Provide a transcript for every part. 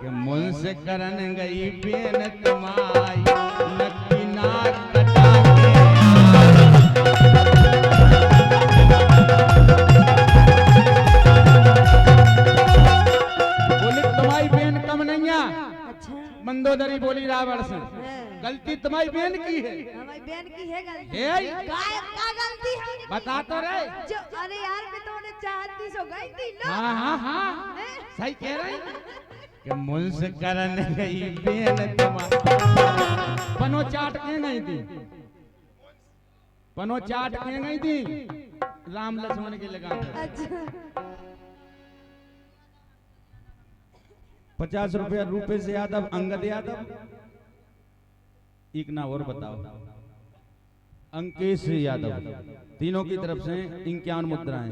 कि मुझसे करन गई बेन तुम्हारी नक्की नाक कटा के बोली तुम्हारी बेन कम नहीं है। अच्छा मंदोदरी बोली रावण से गलती तुम्हारी बेन की है। हमारी बहन की है गलती है? क्या गलती है बता तो रहे। जो अरे यार मैं तो उन्हें चाहती सो गई थी ना। हाँ हाँ हाँ सही कह रहे कि मुझसे करन गई बेन तुम्हारी पनो चाट के गई थी। पनो चाट के गई थी राम लक्ष्मण के लगा कर। अच्छा 50 रुपया रूपेश यादव अंगद यादव एक ना और बताओ अंकेश यादव तीनों की तरफ से 51 मुद्राएं।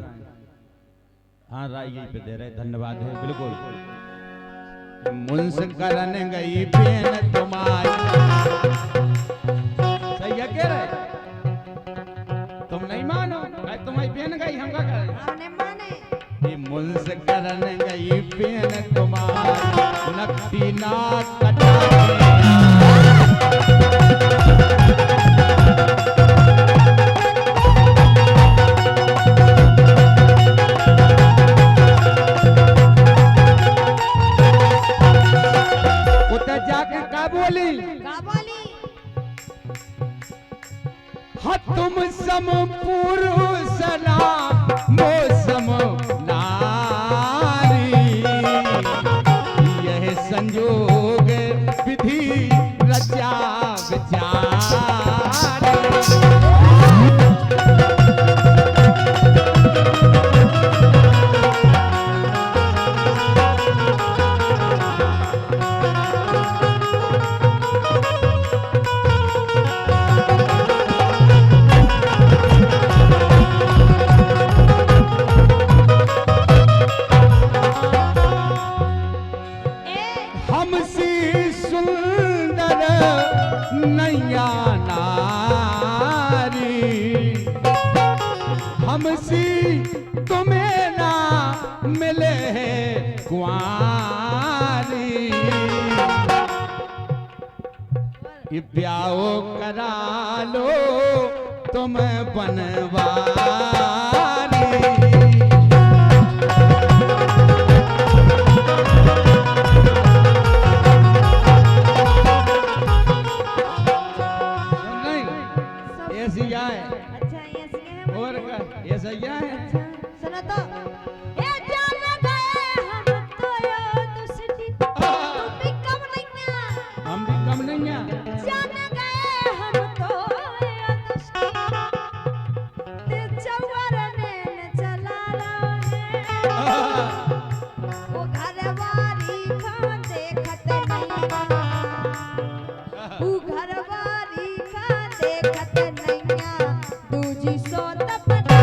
हाँ राय यही पे दे रहे धन्यवाद है बिल्कुल। मुझसे करन गई बेन तुम्हारी सही है कह रहे तुम नहीं मानो तुम्हारी बेन गई हम क्या करें। हमने माने मुझसे करन गई बेन तुम्हारी नक्की नाक कटा के तुम सम पुरुष ना मौसम नारी यह संयोग विधि रचा विचार। हमसी तुम्हें ना मिले कुंवारी ब्याह करा लो तुम बनवारी। ऐसी गाय अच्छा ये सिंह है और ये सही है। सुनो तो ए जान गए हम तो यो दुष्टी तुम भी कम नहीं है हम भी कम नहीं है। जान गए हम तो यो दुष्टी ते चौवर ने चला रहा है वो घरवारी का देखत नहीं वो घरवारी का देखत नहीं दूजी सो तपना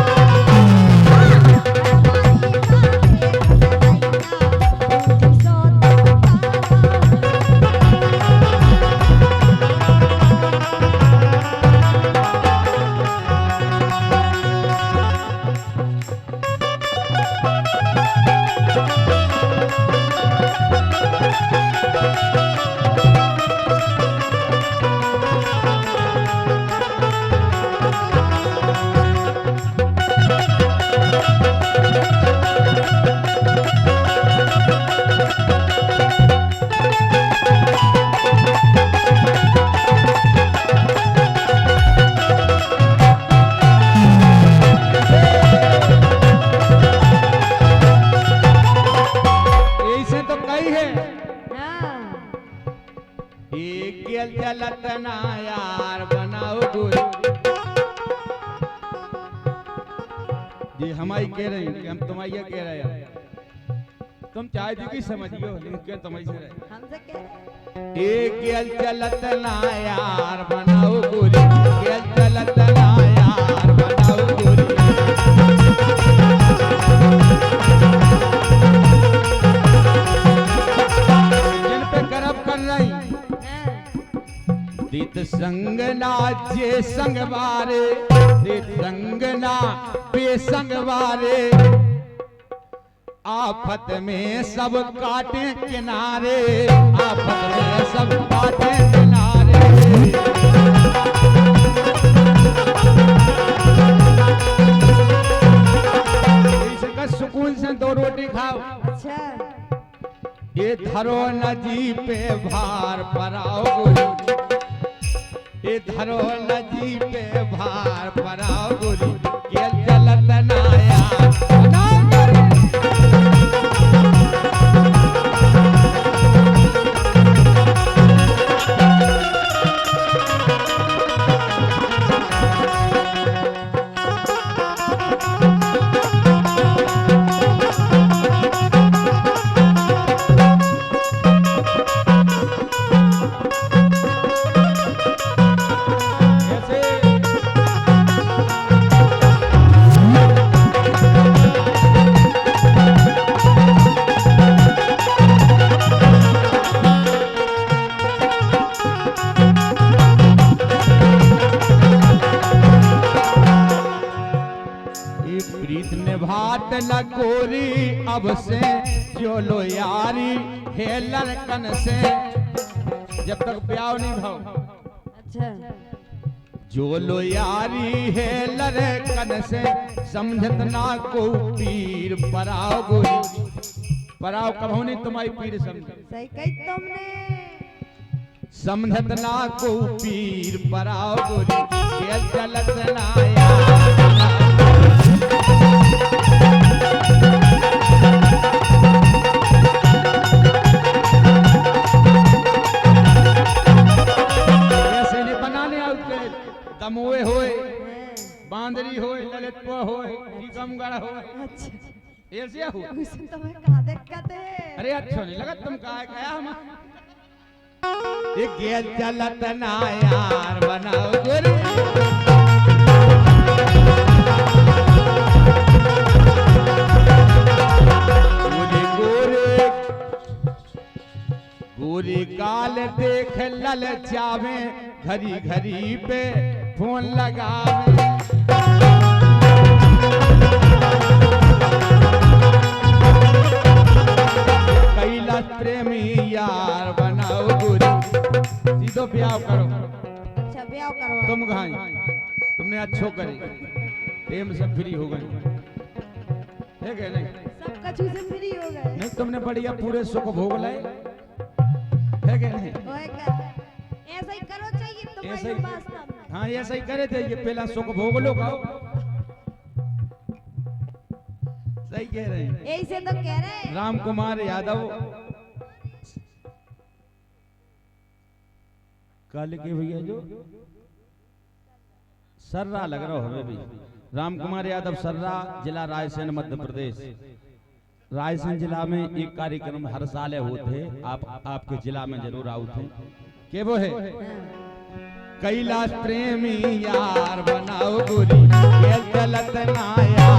चलत ना यार बनाओ जी हमारी कह रही कि हम तुम्हारी कह रहे हैं तुम चाहे थी कि समझियो लेकिन क्या तुम्हारी से रहे हमसे कह एक चलत ना यार बनाओ गोरी चलत ना यार बनाओ गोरी जिन पे गर्व कर रही दित संगना जे संगवारे दित संगना पे संगवारे आफत में सब काटे किनारे, आफत में सब काटे किनारे। इसका सुकून से 2 रोटी खाओ। अच्छा ये धरो नदी पे भार पराओ गुरु, ये धरो नदी पे भार पराओ गुरु, ये जलत नाया प्रीत निभात न कोरी अब से, जो लो यारी है लड़कन से, जब तक ब्याह नहीं भाव। अच्छा जो लो यारी है लड़कन से, समझत ना को पीर पराओ गोरी, पराओ कभो नहीं तुम्हारी पीर समझ। सही कही तुमने। समझत ना को पीर पराओ गोरी, ये जलत नाया तमोए होए, बांदरी होए, ललितपुर होए, टीकमगढ़ होए। अच्छा ऐसे हो। कुछ तुम्हें कहा दिक्कत है? अरे अच्छा नहीं लगा, तुम कहा गया हम एक गेल चलत ना यार बनाओ गोरे, गोरे गोरे काल देख लल जावे, घड़ी घड़ी पे फोन लगावे। कैलाश प्रेमी यार बनाओ गोरी, सीधो ब्याह करो। अच्छा ब्याह करो। तुम घाई तुमने अच्छो करे, प्रेम से फ्री हो गए, है क्या नहीं? सब कछु से फ्री हो गए। नहीं तुमने बढ़िया पूरे सुख भोग लाए, है क्या नहीं? होएगा। ऐसा ही करो चाहिए तुम्हारी वास्तव में। हाँ ऐसा ही करे थे, ये पहला सुख भोग लो खाओ। सही कह रहे हैं। यही से तो कह रहे हैं। राम कुमार यादव कल के भैया जो सर्रा लग रहा हमें भी, राम कुमार यादव सर्रा, जिला रायसेन मध्य प्रदेश। रायसेन जिला में एक कार्यक्रम हर साल होते, आप आपके जिला में जरूर आउते के वो है। कैलाश प्रेमी यार बनाओ गोरी, ये जलत नाया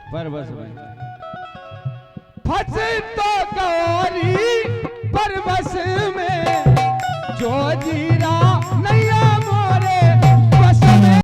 परबस में फंस तो गौरी परबस में, जो जीरा नैया मोरे बस में।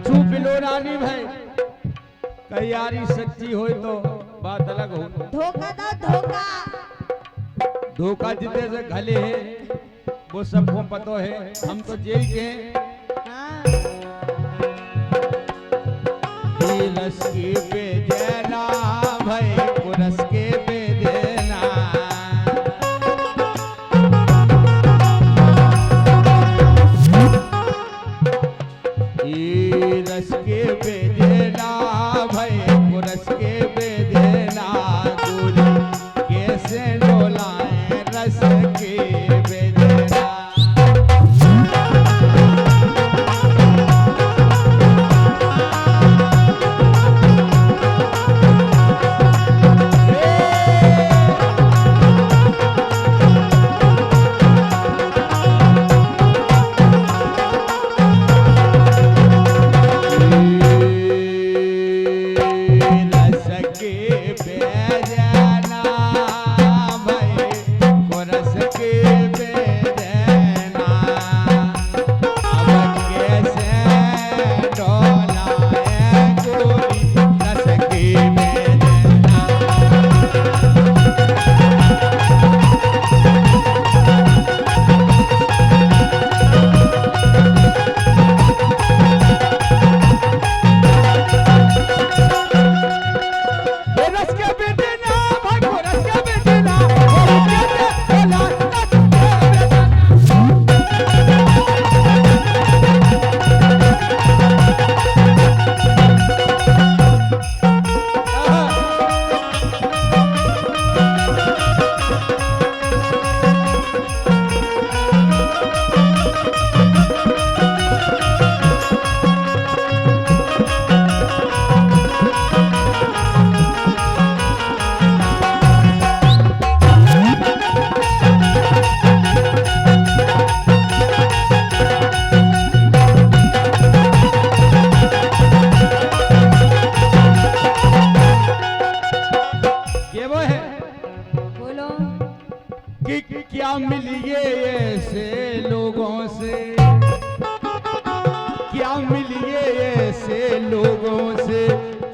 कछु बिलो रानी भाई कई यारी सच्ची हो तो बात अलग हो। धोखा दो धोखा। धोखा जितने से घले है वो सबको पता है, हम तो जेल के हैं। हाँ। रस के बेजना भाई रस के बेजना रस के बेजना भाई रस के बेजना दूरी कैसे डोलाए रस के बेजना। क्या मिलिए ऐसे लोगों से, क्या मिलिए ऐसे लोगों से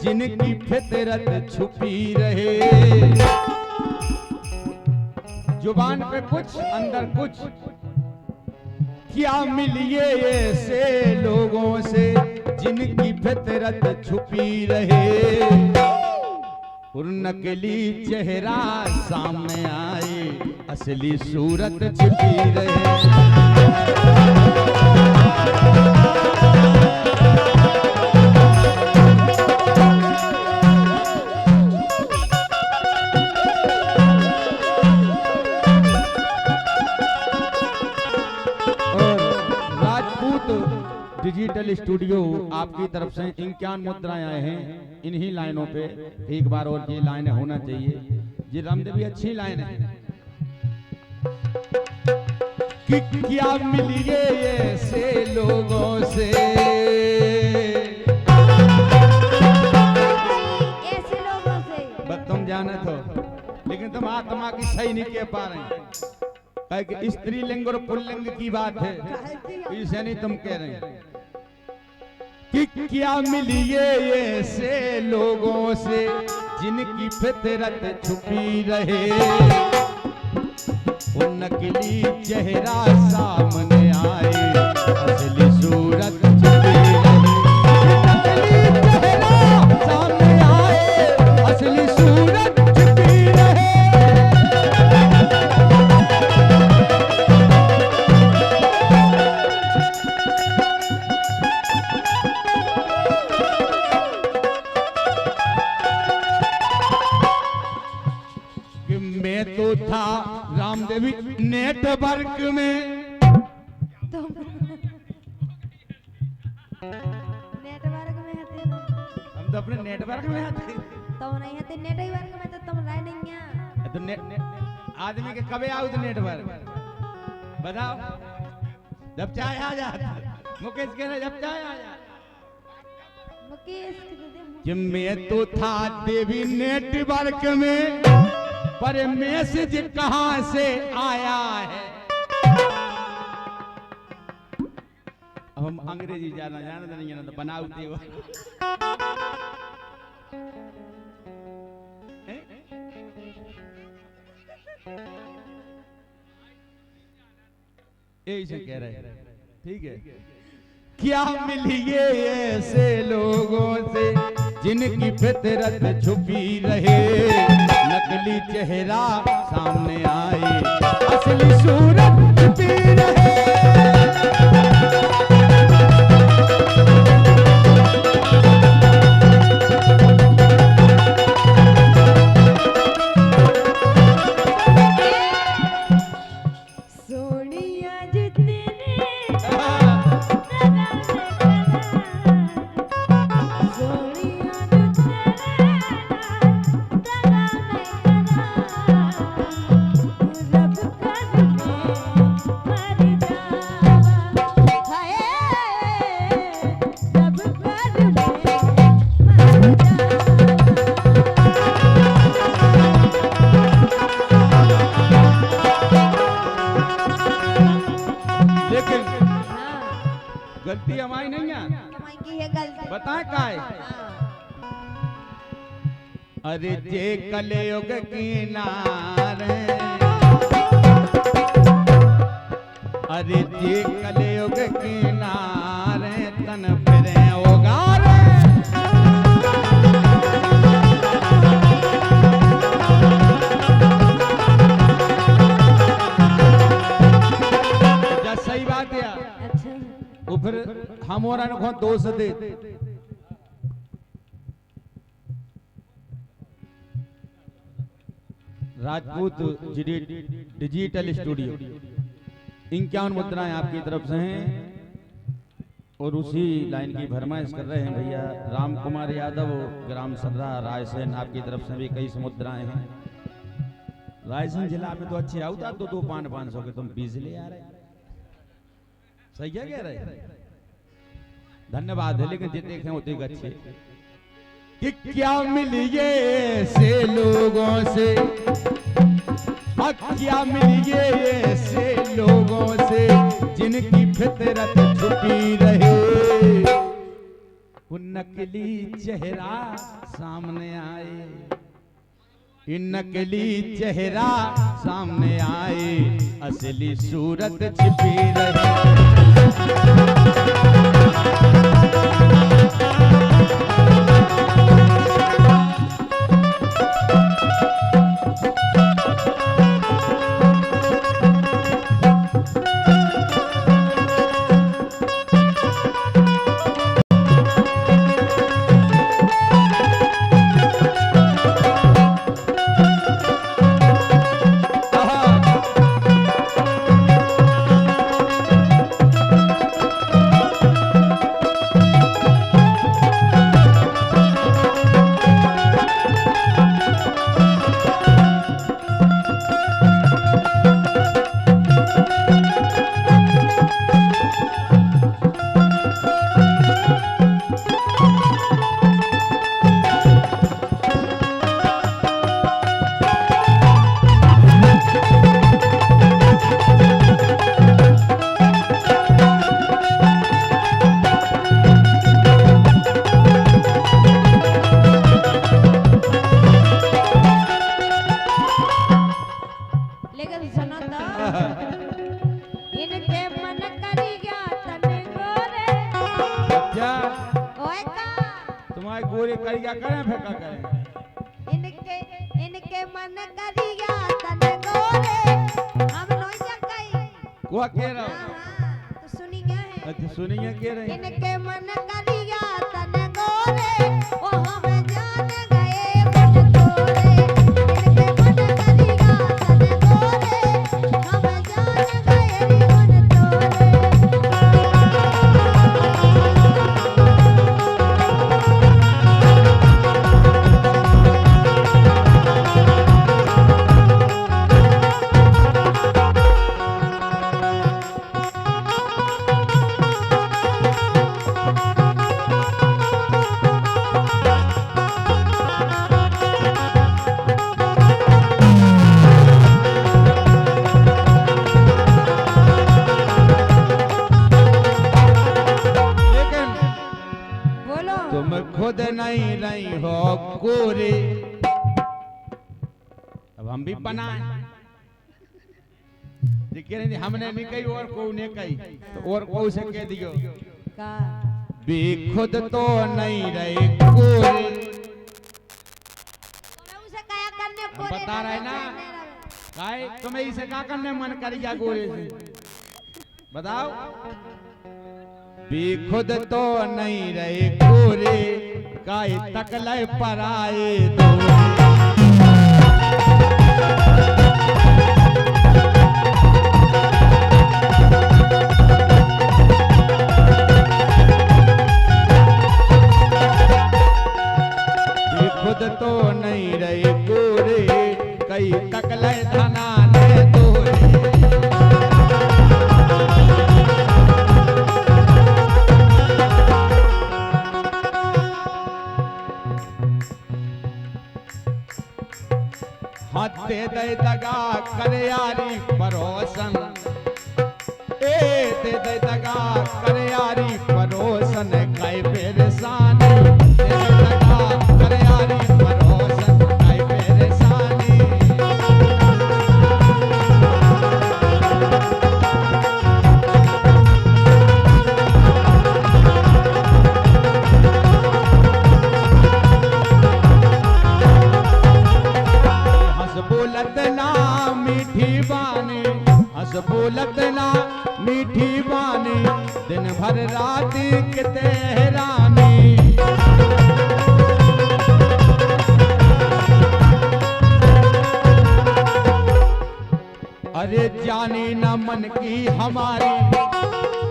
जिनकी फितरत छुपी रहे। जुबान पे कुछ अंदर कुछ। क्या मिलिए ऐसे लोगों से जिनकी फितरत छुपी रहे। और नकली चेहरा सामने आए असली सूरत छिपी रहे। डिजिटल स्टूडियो आपकी तरफ से 51 मुद्राएं आए हैं इन्हीं लाइनों पे। एक बार और ये लाइनें होना चाहिए। ये रामदेवी अच्छी लाइन है कि क्या मिलिए ऐसे लोगों से, ऐसे लोगों से बस तुम जाने तो, लेकिन तुम आत्मा की सही नहीं कह पा रहे कि स्त्रीलिंग और पुल्लिंग की बात है, इसे नहीं तुम कह रहे हैं कि क्या मिलिए ऐसे लोगों से जिनकी फितरत छुपी रहे। वो नकली चेहरा सामने आए असली सूरत छुपी रहे। नकली चेहरा सामने आए असली सूरत छुपी रहे। मैं तो था रामदेवी नेटवर्क में, नेटवर्क में हते हम तो अपने नेटवर्क में आते तो नहीं हते नेटवर्क में तो तुम रह नहीं है तो आदमी के कबे आओ तो नेटवर्क बताओ। जब चाहे आ जा। मुकेश कह रहे जब चाहे आ जा। मुकेश कि मैं तो था देवी नेटवर्क में पर मैसेज कहां से आया है। अब हम अंग्रेजी जाना जानते नहीं है ना तो बनावटी हो यही से कह रहे हैं ठीक है। क्या मिलिए ऐसे लोगों से जिनकी फितरत छुपी रहे, नकली चेहरा सामने आए असली सूरत छुपी रहे। गलती हमारी नहीं है, की है गलती। बताए का है? अरे जे कलयुग किनारे, अरे जे कलयुग किनारे तन फिरे उगारे। जा सही बात है। अच्छा वो फिर हम और अनखो दोष दे राजपूत डिजिटल स्टूडियो 51 मुद्राएं आपकी तरफ से हैं और उसी लाइन की फरमाइश कर रहे हैं भैया राम कुमार यादव ग्राम सर्रा रायसेन, आपकी तरफ से भी कई मुद्राएं हैं। रायसेन जिला में तो अच्छे आओ था, 2-500 के तुम 20 ले आ रहे, सही है कह रहे? धन्यवाद है, लेकिन जितने देखें उतने अच्छे। कि क्या मिलिए ऐसे लोगों से, क्या मिलिए ऐसे लोगों से जिनकी फितरत छुपी रहे, वो नकली चेहरा सामने आए, इन नकली चेहरा सामने आए असली सूरत छिपी रहे। गोरे करिया करें फेंका करें इनके मन करिया तने गोरे हम लोई जकाई को कह रहा तो सुनी क्या है? अच्छा सुनिए कह रहे इनके मन करिया तने गोरे ओ हम जान गए मन तोरे, इनके मन करिया तने गोरे हम जान गए मन तोरे। खुद नहीं रही हो गोरे। अब हम भी बनाए हमने नहीं कही और को ने कही तो और को से कह दियो का भी खुद तो नहीं रहे गोरे। तुम्हें उसे क्या करने को बता रहे ना काय तुम्हें इसे क्या करने मन कर गया गोरे से बताओ। भी खुद तो नहीं रहे गोरे काय तकले पर आए दूरे। खुद तो नहीं रहे गोरे कई तकले धना ने दूरे। हाथ दे दगा कर यारी परोसन ए दे दगा कर यारी परोसन कई परेशानी दे दगा कर यारी परोसन कई परेशानी। बोलत ना मीठी बानी हंस बोलत ना मीठी बानी दिन भर रात किते हैरानी। अरे जानी न मन की हमारी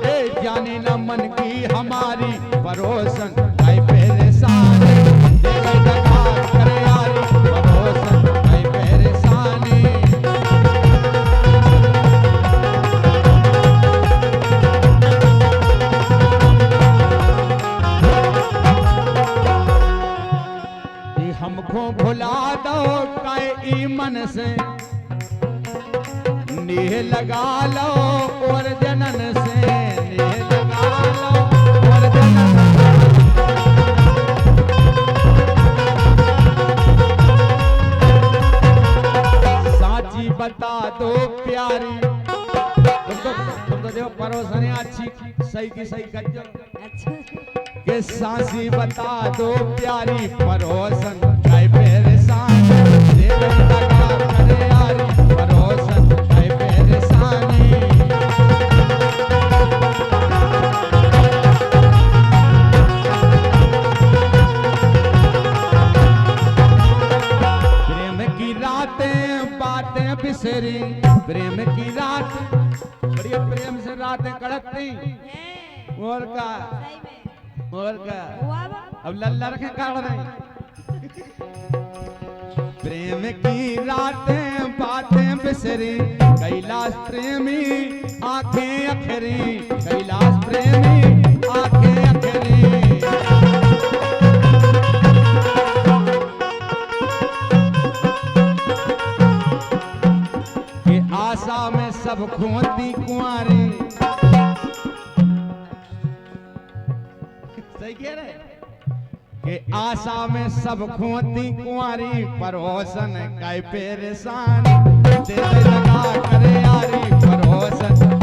ए जानी न मन की हमारी परोसन कई परेशानी देवे दगा कर यारी परोसन कई परेशानी। ये हमको भुला दो काए ई मन से नेह लगा लो और जनन से नेह लगा लो और जनन साची बता दो प्यारी तुम तो देखो परोसन अच्छी सही की सही कर जो अच्छा के सांसी बता दो प्यारी परोसन काय परेशान देवे लगा करे यारी परोसन काय परेशानी। प्रेम की रातें बातें बिसरी प्रेम की रात बड़ी प्रेम से रातें कड़कती है और का सही में और का हुआ बा अब लल्ला रखे काढ़ नहीं। प्रेम की रातें बातें बिसरी कैलाश प्रेमी आंखें अखरी कैलाश प्रेमी आंखें अखरी। के आशा में सब खोती कुंवारी सही कह रहे के आशा में सब खोती कुंवारी परोसन काय परेशान दे दगा करे यारी परोसन